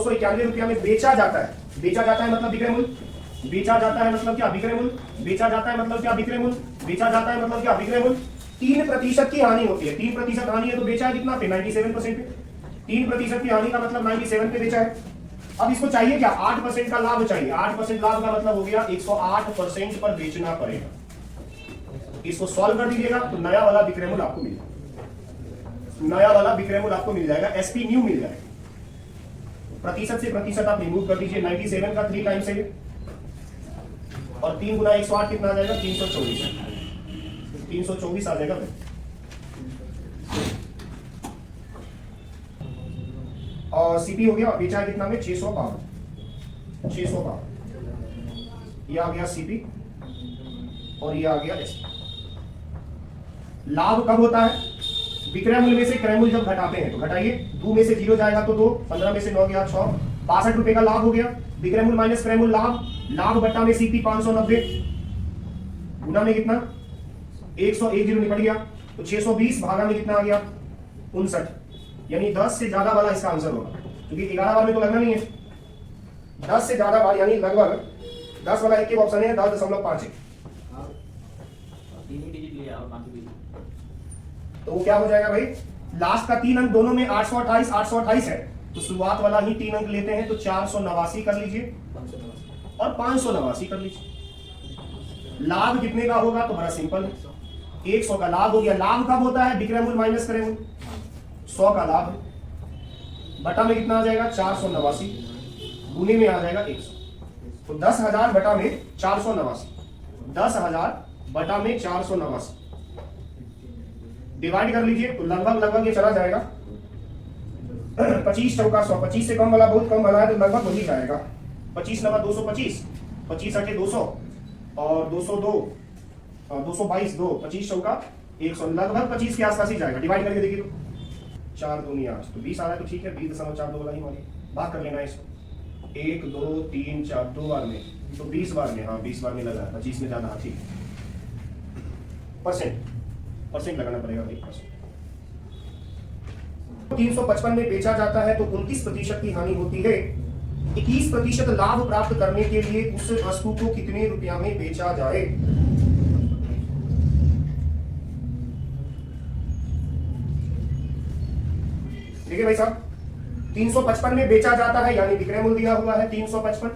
291 रुपया में बेचा जाता है। बेचा जाता है मतलब विक्रय मूल्य, बेचा जाता है मतलब क्या विक्रय मूल्य, बेचा जाता है मतलब क्या विक्रय मूल्य, बेचा जाता है मतलब क्या विक्रय मूल्य। 3% की हानि होती है, 3% हानि है तो बेचा है कितना पे 97% पे। 3% की हानि का मतलब 97 पे बेचा है। अब इसको चाहिए क्या 8% का लाभ चाहिए। 8% लाभ का मतलब हो गया 108% पर बेचना पड़ेगा। इसको सॉल्व कर दीजिएगा तो नया वाला विक्रय मूल्य आपको मिल जाएगा, नया वाला विक्रय मूल्य आपको मिल जाएगा, एसपी न्यू मिल जाएगा। प्रतिशत से प्रतिशत आप रिमूव कर दीजिए, 97 का 3 टाइम्स है और 3 गुना 108 कितना आ जाएगा 324, 324 आ जाएगा। और सीपी हो गया, बेचा कितना में 652, 652 ये आ गया सीपी और ये आ गया एसपी। लाभ कब होता है, विक्रय मूल्य में से क्रय मूल्य जब घटाते हैं तो घटाइए, 2 में से 0 जाएगा तो 2, 15 में से 9 गया 6, 62 रुपए का लाभ हो गया। विक्रय मूल्य माइनस क्रय मूल्य लाभ, लाभ बट्टा में सीपी 590 गुना में कितना 101 जीरो निपट गया तो 620 भागा में कितना आ गया 59, यानी 10 से ज्यादा वाला इसका आंसर होगा, क्योंकि 11 बार में तो लगना नहीं है, 10 से ज्यादा बार यानी लगभग 10 वाला एक ऑप्शन है 10.5 है। तो वो क्या हो जाएगा भाई, लास्ट का 3 अंक दोनों में 828 828 है तो शुरुआत वाला ही 3 अंक लेते हैं तो 489 कर लीजिए और 589 कर लीजिए। लाभ कितने का होगा तो बड़ा सिंपल है, 100 का लाभ हो गया। लाभ कब होता है, विक्रय मूल्य माइनस क्रय मूल्य, 100 का लाभ है बटा में कितना आ जाएगा 489 गुने में आ जाएगा 100, तो 10,000 बटा में 489, 10,000 बटा में 489 डिवाइड कर लीजिए तो लगभग ये चला जाएगा 25 चौका 100, 25 से कम वाला बहुत कम वाला है तो लगभग वही जाएगा 25 नवा 225, 25 आके 200 और 202 222 2, 25 चौका 100, लगभग 25 के आसपास ही जाएगा। डिवाइड करके देखिए तो 4 दूनी 8 तो 20 आ रहा है तो ठीक है, 20.42 वाला ही मानिए, भाग कर लेना इसको 1 2 3 4 2 बार में तो 20 बार में, हाँ 20 बार में लगा 25 में ज्यादा, ठीक है। परसेंट लगाना पड़ेगा भाई, 355 में बेचा जाता है तो 29% की हानि होती है। 21% लाभ प्राप्त करने के लिए उस वस्तु को कितने रुपया में बेचा जाए। देखिए भाई साहब 355 में बेचा जाता है यानी विक्रय मूल्य दिया हुआ है 355,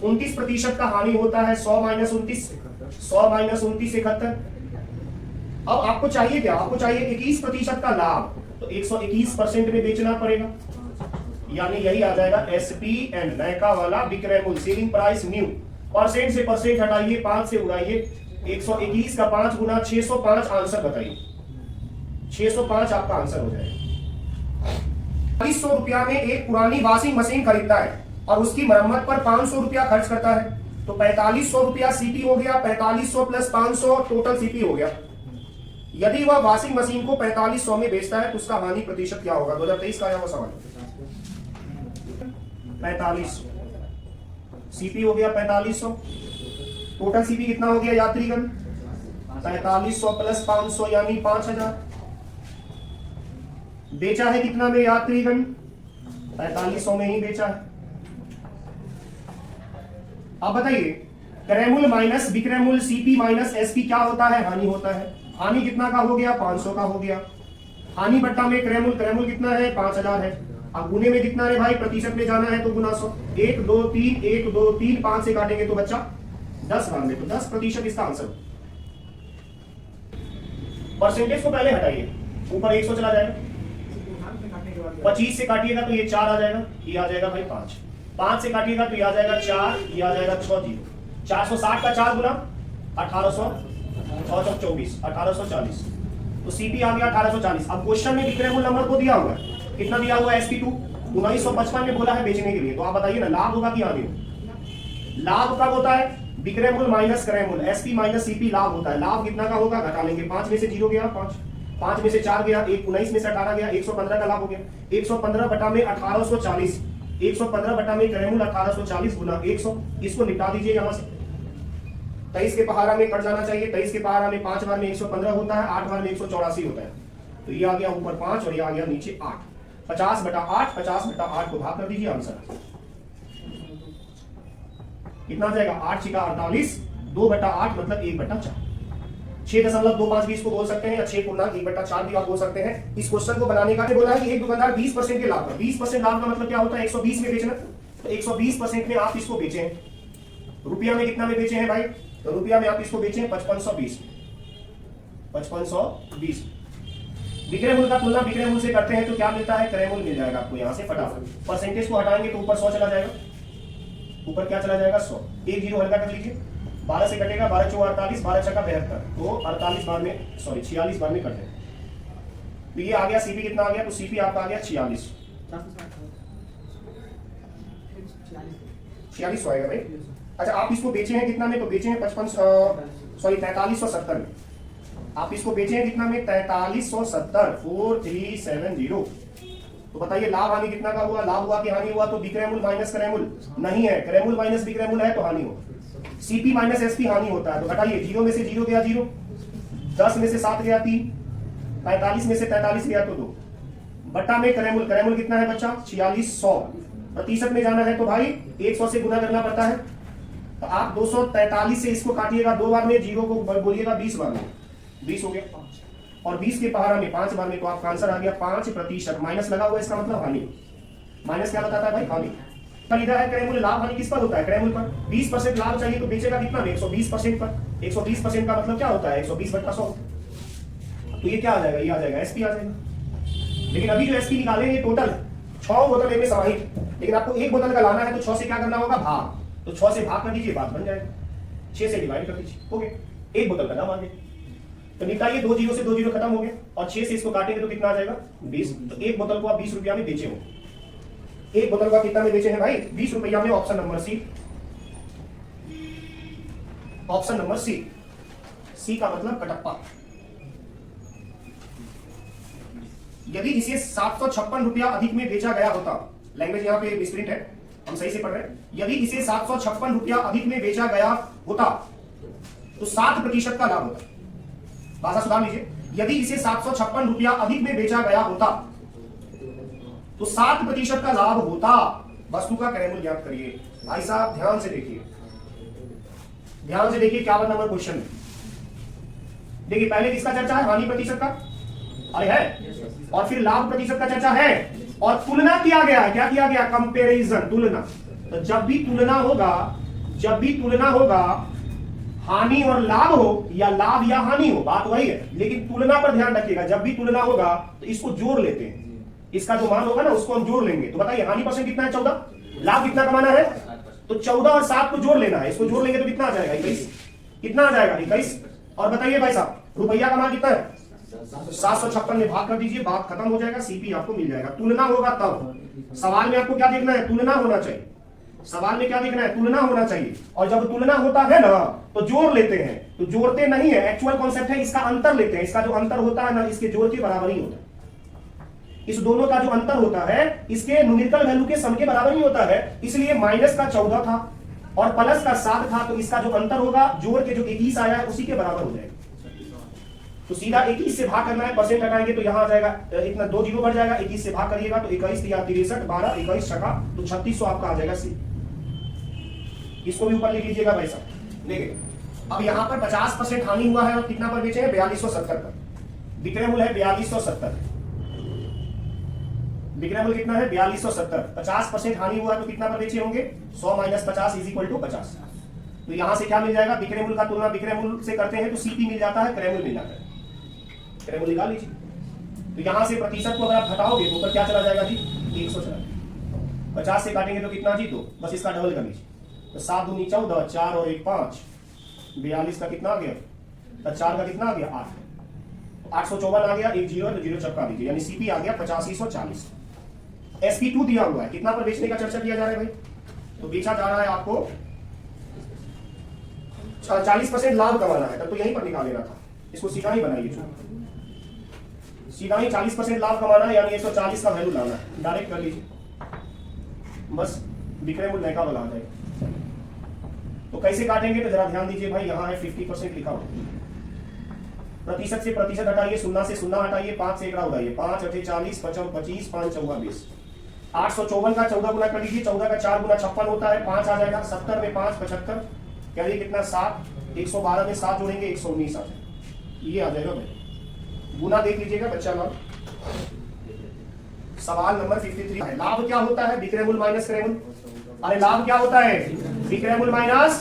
29% का हानि होता है 100 माइनस 29, 100 माइनस 29 71। अब आपको चाहिए क्या, आपको चाहिए 21% का लाभ तो 121% में बेचना पड़ेगा, यानी यही आ जाएगा एसपी एंड नयका वाला विक्रय मूल्य, सेलिंग प्राइस न्यू। परसेंट से परसेंट हटाइए, 5 से उड़ाइए, 121 का 5 गुना 605 आंसर बताइए, 605 आपका आंसर हो जाएगा। 4500 रुपया में एक पुरानी वॉशिंग मशीन खरीदता है और उसकी मरम्मत पर 500 रुपया खर्च करता है तो 4500 रुपया सीपी हो गया, 4500 प्लस 500 टोटल सीपी हो गया। यदि वह वॉशिंग मशीन को 4500 में बेचता है तो उसका हानि प्रतिशत क्या होगा। 2023 का आया हुआ सवाल, 4500 सीपी हो गया 4500, टोटल सीपी कितना हो गया यात्रीगण 4500 प्लस 500 यानी 5000। बेचा है कितना में यात्रीगण 4500 में ही बेचा है। अब बताइए क्रय मूल्य माइनस विक्रय मूल्य सीपी माइनस एसपी क्या होता है, हानि होता है। हानि कितना का हो गया 500 का हो गया, हानि बट्टा में क्रय मूल्य कितना है 5000 है। अब गुने में कितना है भाई, प्रतिशत में जाना है तो गुना 100, 1 2 3 1 2 3 5 से काटेंगे तो बच्चा 10 बार में, तो 10% इसका आंसर। परसेंटेज को पहले हटाइए, ऊपर 100 चला जाएगा, 25 से काटिएगा तो ये 4 आ जाएगा, ये आ जाएगा भाई 5, 5 से काटिएगा तो ये आ जाएगा 4, ये आ जाएगा 6 जीरो, 460 का 4 गुना 1824 1840 तो सीपी आ गया 1840। अब क्वेश्चन में विक्रय मूल्य नंबर को दिया हुआ है, कितना दिया हुआ है SP2 1955 में बोला है बेचने के लिए, तो आप बताइए ना लाभ होगा कि हानि होगा। लाभ कब होता है, विक्रय मूल्य माइनस क्रय मूल्य, SP माइनस CP लाभ होता है। लाभ कितना का होगा, घटा लेंगे, 5 में से 0 गया 5, 5 में से 4 गया 1, 19 में से 18 गया 115 का लाभ हो गया। 115 बटा में 1840, 115 बटा में क्रय मूल्य 1840 गुना 100, इसको निपटा दीजिए यहां से। 23 के पहाड़ा में कट जाना चाहिए, 23 के पहाड़ा में 5 बार में 115 होता है, 8 बार में 184 होता है, तो ये आ गया ऊपर 5 और ये आ गया नीचे 8, 50/8, 50/8 को भाग कर दीजिए, आंसर कितना आ जाएगा? 8 छिका 48, 2/8 मतलब 1/4। 6.25 भी इसको बोल सकते हैं, या 6/1/4 भी आप बोल सकते हैं। इस क्वेश्चन को बनाने का बोला है कि एक दुकानदार 20% के लाभ का, 20% लाभ का मतलब क्या होता है? 120 में बेचना। तो 120% में आप इसको बेचे हैं, रुपया में कितना में बेचे हैं भाई? तो रुपया में आप इसको बेचे हैं 5520, 5520। विक्रय मूल्य का तुलना विक्रय मूल्य से करते हैं तो क्या मिलता है? क्रय मूल्य मिल जाएगा आपको यहाँ से फटाफट। परसेंटेज को हटाएंगे तो ऊपर 100 चला जाएगा, ऊपर क्या चला जाएगा? 100। एक जीरो हल्का कर लीजिए, 12 से कटेगा, 12 चौक 48, 12 छक्का 72, तो 46 बार में, सॉरी 46 बार में कट जाएगा। तो ये आ गया सीपी, कितना आ गया? तो सीपी आपका आ गया 46, 4600 आएगा भाई। अच्छा, आप इसको बेचे हैं कितना में? तो बेचे हैं 4370 में। आप इसको बेचे हैं कितना में? 4370, 4370। तो बताइए लाभ हानि कितना का हुआ? लाभ हुआ कि हानि हुआ? तो विक्रय मूल्य माइनस क्रय मूल्य नहीं है, क्रय मूल्य माइनस विक्रय मूल्य है तो हानि हो। सीपी माइनस एसपी हानि होता है। तो घटाइए, 0 में से 0 गया 0, 10 में से 7 गया 3, 45 में से 43 गया तो 2, बट्टा में क्रय मूल्य कितना है बच्चा? 4600। प्रतिशत में जाना है तो भाई 100 से गुना करना पड़ता है। तो आप 243 से इसको काटिएगा 2 बार में, 0 को बोलिएगा 20 बार में, 20 हो गया, और 20 के पहाड़ा में 5 बार में, तो आपका आंसर आ गया 5%। माइनस लगा हुआ, इसका मतलब हानि। माइनस क्या बताता है भाई? हानि। खरीदा है क्रय मूल्य, लाभ हानि किस पर होता है? क्रय मूल्य पर। 20% लाभ चाहिए तो बेचेगा कितना में? 120% पर। 120% का मतलब क्या होता है? 120/100। तो ये क्या आ जाएगा? ये आ जाएगा एसपी आ जाएगा। लेकिन अभी जो एसपी निकालेंगे टोटल 6 बोतल में समाहित, लेकिन आपको एक बोतल का लाना है तो 6 से क्या करना होगा? भाग। तो 6 से भाग कर दीजिए, बात बन जाएगा। 6 से डिवाइड कर दीजिए, ओके। एक बोतल का दाम आ गया, तो निकालिए, 2 जीरो से 2 जीरो खत्म हो गया, और 6 से इसको काटेंगे तो कितना आ जाएगा? 20। तो एक बोतल को आप 20 रुपया में बेचे हो। एक बोतल का कितना में बेचे हैं भाई? 20 रुपया में। Option number C, option number C. C का मतलब कटप्पा। यदि इसे 756 रुपया अधिक में बेचा गया होता, लैंग्वेज यहाँ पे मिसप्रिंट है, हम सही से पढ़ रहे हैं। यदि इसे 756 रुपया अधिक में बेचा गया होता तो 7% का लाभ होता। भाषा सुधार लीजिए। यदि इसे 756 रुपया अधिक में बेचा गया होता तो 7% का लाभ होता। वस्तु का क्रय मूल्य ज्ञात करिए। भाई साहब ध्यान से देखिए, ध्यान से देखिए, 51 नंबर क्वेश्चन। देखिए पहले किसका चर्चा है? हानि प्रतिशत का, अरे है, और फिर लाभ प्रतिशत का चर्चा है, और तुलना किया गया है। क्या किया गया? कंपैरिजन, तुलना। तो जब भी तुलना होगा, जब भी तुलना होगा, हानि और लाभ हो या लाभ या हानि हो, बात वही है, लेकिन तुलना पर ध्यान रखिएगा। जब भी तुलना होगा तो इसको जोड़ लेते हैं, इसका जो मान होगा ना उसको हम जोड़ लेंगे। तो बताइए हानि परसेंट कितना है? 14। लाभ कितना कमाना है? तो 14 और 7 को जोड़ लेना है। इसको जोड़ लेंगे तो कितना आ जाएगा? 21। कितना आ जाएगा? 21। और बताइए भाई साहब, रुपया का मान कितना है? 756 में भाग कर दीजिए, बात खत्म हो जाएगा, सीपी आपको मिल जाएगा। तुलना होगा तब। सवाल में आपको क्या देखना है? तुलना होना चाहिए। सवाल में क्या देखना है? तुलना होना चाहिए। और जब तुलना होता है ना तो जोड़ लेते हैं, तो जोड़ते नहीं है, एक्चुअल कॉन्सेप्ट है, इसका अंतर लेते हैं। इसका जो अंतर होता है ना, इसके जोड़ के बराबर ही होता है। इस दोनों का जो अंतर होता है इसके न्यूमेरिकल वैल्यू के सम के बराबर ही होता है। इसलिए माइनस का 14 था और प्लस का 7 था, तो इसका जो अंतर होगा जोड़ के जो 21 आया है उसी के बराबर हो जाएगा। तो सीधा 21 से भाग करना है, परसेंट हटाएंगे तो यहां आ जाएगा, इतना 2 जीरो बढ़ जाएगा। 21 से भाग करिएगा तो 21 या 63, 12, 21 छका तो 3600 आपका आ जाएगा सी। इसको भी ऊपर लिख लीजिएगा भाई साहब। देखिए अब यहां पर 50% हानि हुआ है और कितना पर बेचे हैं? 4270 पर। विक्रय मूल्य है 4270। विक्रय मूल्य कितना है? 4270। 50% हानि हुआ तो कितना पर बेचे होंगे? 100 - 50 = 50। तो यहां से क्या मिल जाएगा? विक्रय मूल्य का तुलना विक्रय मूल्य से करते हैं तो सीपी मिल जाता है, क्रय मूल्य मिल जाता है। क्रय मूल्य निकाल लीजिए। तो यहां से प्रतिशत को अगर आप घटाओगे तो ऊपर क्या चला जाएगा जी? 300 चला जाएगा। 50 से काटेंगे तो कितना जी? 2। बस इसका डबल कर लीजिए। तो 7 दूनी 14, 4 और 1 5, 42 का कितना आ गया? तो 4 का कितना आ गया? 8। 854 आ गया, 1 जीरो तो जीरो चपका दीजिए, यानी सीपी आ गया 8540। SP2 दिया हुआ है, कितना पर बेचने का चर्चा किया जा रहा है भाई? तो बेचा जा रहा है आपको 40% लाभ कमाना है, तब तो यहीं पर निकाल लेना था। इसको सीधा ही बनाइए, सीधा ही 40% लाभ कमाना है, यानी 140 का वैल्यू लाना है, डायरेक्ट कर लीजिए। बस विक्रय मूल्य नैका वाला आ जाएगा। तो कैसे काटेंगे? तो जरा ध्यान दीजिए भाई, यहाँ है 50% लिखा हुआ। प्रतिशत से प्रतिशत हटाइए, शून्य से शून्य हटाइए, 5 से एकड़ा उड़ाइए, 5 8 40, 55 25, 5 चौगा 20। 854 का 14 गुना कर लीजिए, 14 का 4 गुना 56 होता है, 5 आ जाएगा, 70 में 5 75, क्या ये कितना 7, 112 में 7 जोड़ेंगे 119 आ जाएगा, ये आ जाएगा भाई। गुना देख लीजिएगा बच्चा लोग। सवाल नंबर 53 है, लाभ क्या होता है? विक्रय मूल्य माइनस क्रय मूल्य। अरे लाभ क्या होता है? विक्रय मूल्य माइनस,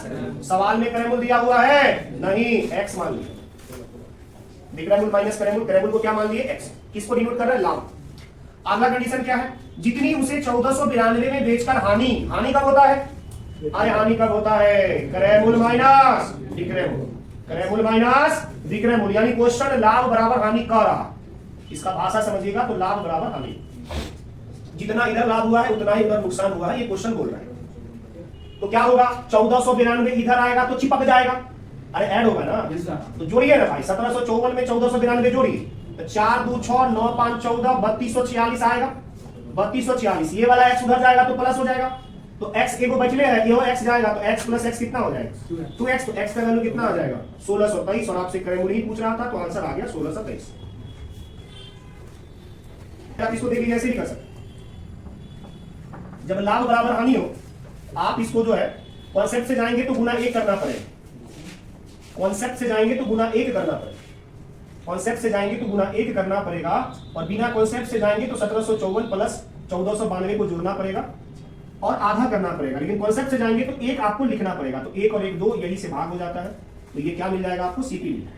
सवाल में क्रय मूल्य दिया हुआ है नहीं, एक्स मान लिया। विक्रय मूल्य माइनस क्रय मूल्य, क्रय मूल्य को क्या मान लिए? एक्स। किसको डिनोट कर रहा है? लाभ। अगला कंडीशन क्या है? जितनी उसे 1492 में बेचकर हानि, हानि कब होता है? अरे हानि कब होता है? क्रय मूल्य माइनस विक्रय मूल्य, क्रय मूल्य माइनस विक्रय मूल्य, यानी क्वेश्चन लाभ बराबर हानि कह रहा। इसका भाषा समझिएगा तो लाभ बराबर हानि, जितना इधर लाभ हुआ है उतना ही उधर नुकसान हुआ है, ये क्वेश्चन बोल रहा है। तो क्या होगा? 1492 इधर आएगा तो चिपक जाएगा, अरे ऐड होगा ना, तो जोड़िए ना भाई, 1754 में 1492 जोड़िए, तो 4 2 6 9 5 14, 3246 आएगा, 3246। ये वाला एक्स उधर जाएगा तो प्लस हो जाएगा, तो एक्स एगो बचले है, ये एक्स जाएगा तो एक्स प्लस एक्स कितना हो जाएगा? 2x। तो एक्स का वैल्यू कितना आ जाएगा? 1623। और आपसे क्रय मूल्य ही पूछ रहा था तो आंसर आ गया 1623। आप इसको देखिए ऐसे नहीं कर सकते, जब लाभ बराबर हानि हो आप इसको जो है कॉन्सेप्ट से जाएंगे तो गुना 1 करना पड़ेगा, कॉन्सेप्ट से जाएंगे तो गुना 1 करना पड़ेगा, कॉन्सेप्ट से जाएंगे तो गुना 1 करना पड़ेगा, और बिना कॉन्सेप्ट से जाएंगे तो 1754 प्लस 1492 को जोड़ना पड़ेगा और आधा करना पड़ेगा, लेकिन कॉन्सेप्ट से जाएंगे तो 1 आपको लिखना पड़ेगा, तो 1 और 1 2, यही से भाग हो जाता है, तो ये क्या मिल जाएगा आपको? सीपी मिल जाएगा।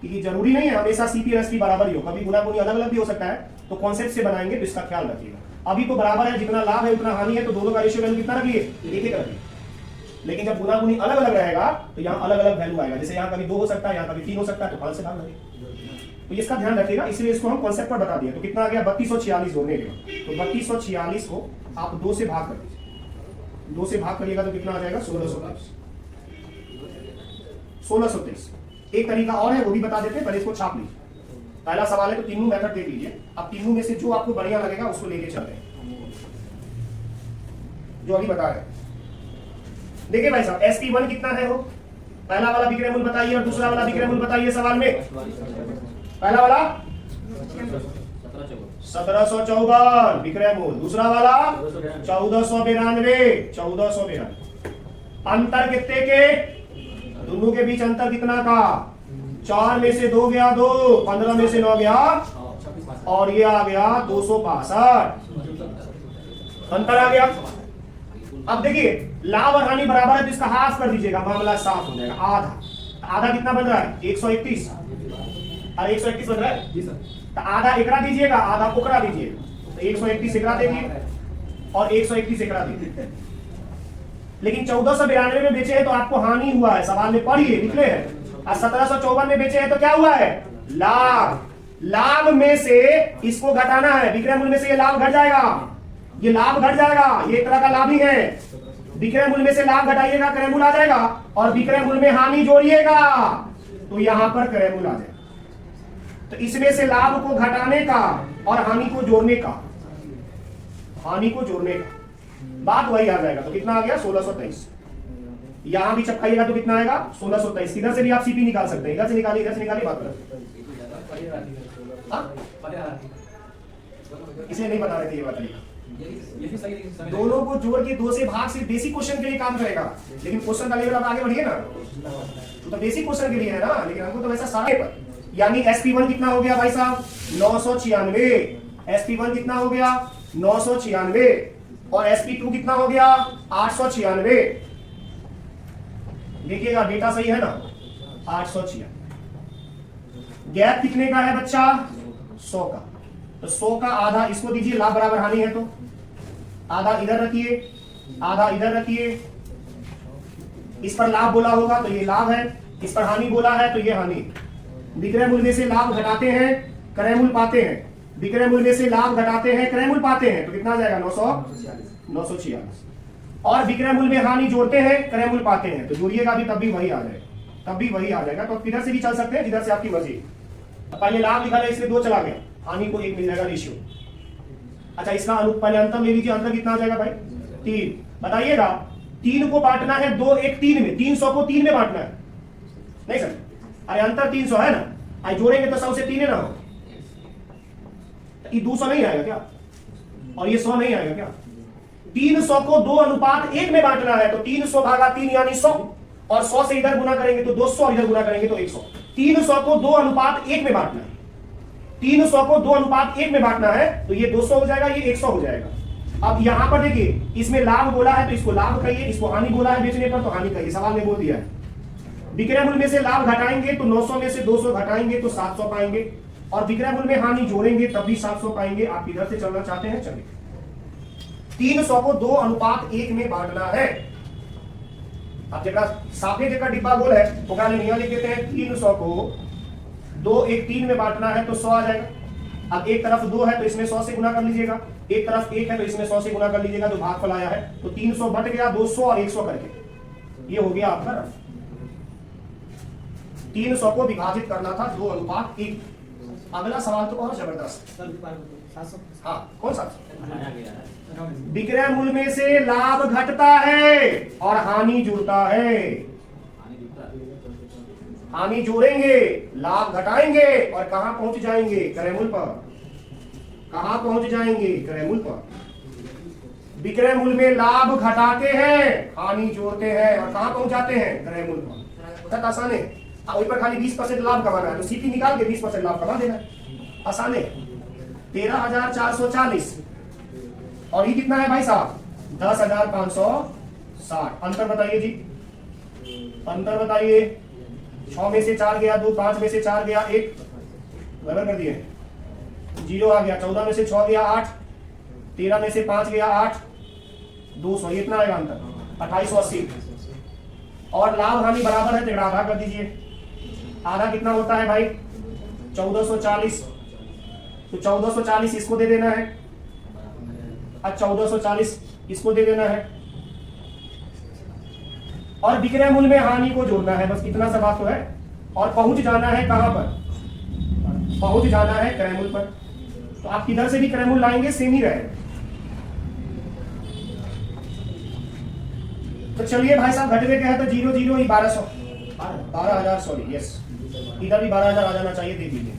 ये जरूरी नहीं है हमेशा सीपी और एसपी बराबर ही हो, कभी गुना गुनी अलग अलग भी हो सकता है, तो कॉन्सेप्ट से बनाएंगे तो इसका ख्याल रखिएगा। अभी तो बराबर है, जितना लाभ है उतना हानि है, तो दोनों का रेशियो वैल्यू कितना रखिए? 1 रखिए, लेकिन जब गुना गुनी अलग अलग रहेगा तो यहाँ अलग अलग वैल्यू आएगा, जैसे यहाँ कभी 2 हो सकता है, यहाँ कभी 3 हो सकता है, तो 5 से भाग लगेगा, तो इसका ध्यान रखिएगा, इसलिए इसको हम कॉन्सेप्ट पर बता दिया। तो कितना आ गया? 3246 जोड़ने के बाद, तो 3246 को आप 2 से भाग कर दीजिए, 2 से भाग करिएगा तो कितना आ जाएगा? 1623। 1623। एक तरीका और है, वो भी बता देते हैं, पहले इसको छाप लीजिए। पहला सवाल है तो तीनों मेथड देख लीजिए, अब तीनों में से जो आपको बढ़िया लगेगा उसको लेके चलते हैं, जो अभी बता रहे हैं। देखिए भाई साहब, SP1 कितना है? हो पहला वाला विक्रय मूल्य बताइए और दूसरा वाला विक्रय मूल्य बताइए सवाल में। पहला वाला 1754 विक्रय मूल्य, दूसरा वाला 1492, 1492। अंतर कितने के? दोनों के बीच अंतर कितना का? 4 में से 2 गया 2, 15 में से 9 गया, और ये आ गया 262, अंतर आ गया। अब देखिए लाभ और हानि बराबर है तो इसका हाफ कर दीजिएगा, मामला साफ हो जाएगा। आधा, आधा कितना बन रहा है? 131, अरे 131 बन रहा है, तो आधा एकड़ा दीजिएगा, आधा उकड़ा दीजिएगा, तो 131 एकड़ा देंगे और 131 एकड़ा देंगे। लेकिन 1492 में बेचे हैं तो आपको हानि हुआ है, सवाल में पढ़िए, निकले हैं। और 1754 में बेचे हैं तो क्या हुआ है? लाभ। लाभ में से इसको घटाना है, विक्रय मूल्य में से ये लाभ घट जाएगा, ये लाभ घट जाएगा, ये एक तरह का लाभ ही है। विक्रय मूल्य में से लाभ घटाइएगा, क्रय मूल्य आ जाएगा, और विक्रय मूल्य में हानि जोड़िएगा तो यहां पर क्रय मूल्य आ जाएगा। तो इसमें से लाभ को घटाने का और हानि को जोड़ने का, हानि को जोड़ने का बात वही आ जाएगा, तो कितना आ गया? 1623। यहां भी चपकाइएगा तो कितना आएगा? 1623। इधर से भी आप सीपी निकाल सकते हैं, इधर से निकालिए, इधर से निकालिए, बात करें। इसे नहीं बता रहे थे ये बात, दोनों को जोड़ के 2 से भाग सिर्फ बेसिक क्वेश्चन के लिए काम करेगा, लेकिन क्वेश्चन का लेवल अब आगे बढ़िए ना, तो बेसिक क्वेश्चन के लिए है ना, लेकिन हमको तो वैसा सारे पर। यानी SP1 कितना हो गया भाई साहब? 996। SP1 कितना हो गया? 996। और SP2 कितना हो गया? 896। देखिएगा डेटा सही है ना, 896। गैप कितने का है बच्चा? 100 का, तो 100 का आधा इसको दीजिए, लाभ बराबर हानि है तो आधा इधर रखिए, आधा इधर रखिए। इस पर लाभ बोला होगा तो ये लाभ है, इस पर हानि बोला है तो ये हानि। विक्रय मूल्य में से लाभ घटाते हैं, क्रय मूल्य पाते हैं, विक्रय मूल्य में से लाभ घटाते हैं, क्रय मूल्य पाते हैं, तो कितना आ जाएगा? 946। और विक्रय मूल्य में हानि जोड़ते हैं, क्रय मूल्य पाते हैं, तो जोड़िएगा भी तब भी वही आ जाएगा, तब भी वही आ जाएगा। तो किधर से भी चल सकते हैं, जिधर से आपकी मर्जी। पहले लाभ लिखा है इसलिए 2 चला गया, हानि को 1 मिल जाएगा रेशियो। अच्छा, इसका पहले अंतर ले लीजिए, अंतर कितना आ जाएगा भाई? 3। बताइएगा 3 को बांटना है 2 1 3 में, 300 को 3 में बांटना है, नहीं सर? अरे अंतर 300 है ना, आई जोड़ेंगे तो 100 से 3 है ना, ये 200 नहीं आएगा क्या, और ये 100 नहीं आएगा क्या। 300 को 2:1 में बांटना है, तो 300/3 यानी 100, और 100 से इधर गुना करेंगे तो 200, और इधर गुना करेंगे तो 100। 300 को 2:1 में बांटना है, 300 को 2:1 में बांटना है, तो ये 200 हो जाएगा, ये 100 हो जाएगा। अब यहां पर देखिए, इसमें लाभ बोला है तो इसको लाभ कहिए, इसको हानि बोला है बेचने पर तो हानि कहिए, सवाल में बोल दिया है। विक्रय मूल्य में से लाभ घटाएंगे तो 900 में से 200 घटाएंगे तो 700 पाएंगे, और विक्रय मूल्य में हानि जोड़ेंगे तब भी 700 पाएंगे। आप इधर से चलना चाहते हैं, चलिए। 300 को 2:1 में बांटना है। अब जगह साफे जगह डिब्बा गोल है तो क्या लिख देते हैं, 300 को 2:1 में बांटना है तो 100 आ जाएगा। अब एक तरफ 2 है तो इसमें 100 से गुना कर लीजिएगा, एक तरफ 1 है तो इसमें 100 से गुना कर लीजिएगा, जो भागफल आया है। तो 300 बट गया 200 और 100 करके, ये हो गया आपका रफ। 300 को विभाजित करना था 2:1। अगला सवाल तो बहुत जबरदस्त, हाँ कौन सा, विक्रय मूल्य में से लाभ घटता है और हानि जुड़ता है। हानि जोड़ेंगे, लाभ घटाएंगे, और कहां पहुंच जाएंगे, क्रय मूल्य पर। कहां पहुंच जाएंगे, क्रय मूल्य पर। विक्रय मूल्य में लाभ घटाते हैं, हानि जोड़ते हैं, और कहां पहुंच जाते हैं, क्रय मूल्य पर। बहुत आसान है, वहीं पर खाली 20% लाभ कमाना है तो सीपी निकाल के 20% लाभ कमा देना है, आसान है। 13,440, और ये कितना है भाई साहब, 10,560। अंतर बताइए जी, अंतर बताइए। 6 में से 4 गया 2, 5 में से 4 गया 1, बराबर कर दिए, 0 आ गया। 14 में से 6 गया 8, 13 में से 5 गया 8, 200, इतना आएगा अंतर, 2880। और लाभ हानि बराबर है तो आधा कर दीजिए। आधा कितना होता है भाई, 1440, तो 1440 इसको दे देना है, और 1440 इसको दे देना है, और विक्रय मूल्य में हानि को जोड़ना है, बस इतना सा बात तो है। और पहुंच जाना है कहां पर, पहुंच जाना है क्रय मूल्य पर। तो आप किधर से भी क्रय मूल्य लाएंगे सेम ही रहेगा। तो चलिए भाई साहब, घटवे क्या है तो 0 0 ही 1200, 12,000 सॉरी, यस, इधर भी 12,000 आ जाना चाहिए, दे दीजिए।